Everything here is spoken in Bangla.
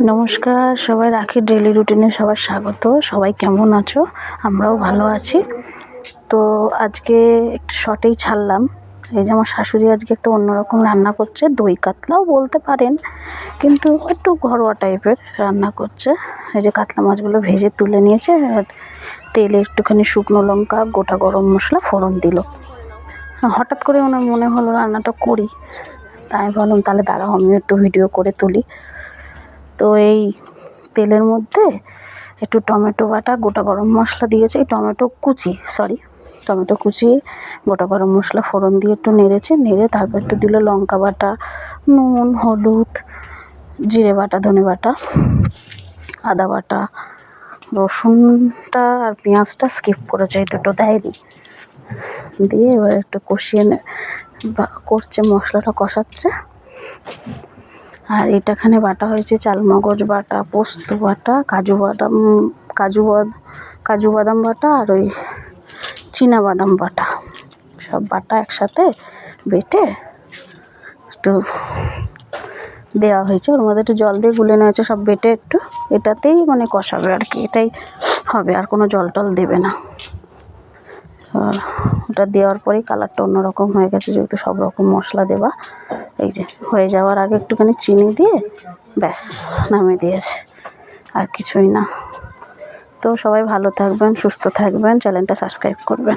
নমস্কার সবাই, রাখির ডেইলি রুটিনে সবার স্বাগত। সবাই কেমন আছো? আমরাও ভালো আছি। তো আজকে একটু শর্টেই ছাড়লাম। এই যে আমার শাশুড়ি আজকে একটা অন্যরকম রান্না করছে, দই কাতলাও বলতে পারেন, কিন্তু একটু ঘরোয়া টাইপের রান্না করছে। এই যে কাতলা মাছগুলো ভেজে তুলে নিয়েছে, আর তেলে একটুখানি শুকনো লঙ্কা, গোটা গরম মশলা ফোড়ন দিল। হঠাৎ করে ওনার মনে হলো রান্নাটা করি, তাই ভাবলাম তাহলে দাঁড়াও আমিও একটু ভিডিও করে তুলি। তো এই তেলের মধ্যে একটু টমেটো বাটা, গোটা গরম মশলা দিয়েছে, টমেটো কুচি, গোটা গরম মশলা ফোড়ন দিয়ে একটু নেড়ে তারপর একটু দিল লঙ্কা বাটা, নুন, হলুদ, জিরে বাটা, ধনে বাটা, আদা বাটা, রসুনটা আর পেঁয়াজটা স্কিপ করেছে, এই দুটো দেয়নি। দিয়ে এবার একটু কষিয়ে করছে, মশলাটা কষাচ্ছে। আর এটাখানে বাটা হয়েছে চালমগজ বাটা, পোস্ত বাটা, কাজু বাদাম বাটা, আর ওই বাদাম বাটা, সব বাটা একসাথে বেটে একটু দেওয়া হয়েছে। ওর মধ্যে একটু জল দিয়ে গুলে নেওয়া হয়েছে, সব বেটে একটু এটাতেই মানে কষাবে আর কি, এটাই হবে, আর কোনো জল টল দেবে না। আর ওটা দেওয়ার পরেই কালারটা অন্যরকম হয়ে গেছে, যেহেতু সব রকম মশলা দেওয়া। এই যে হয়ে যাওয়ার আগে একটুখানি চিনি দিয়ে ব্যাস নামিয়ে দিয়েছে, আর কিছুই না। তো সবাই ভালো থাকবেন, সুস্থ থাকবেন, চ্যানেলটা সাবস্ক্রাইব করবেন।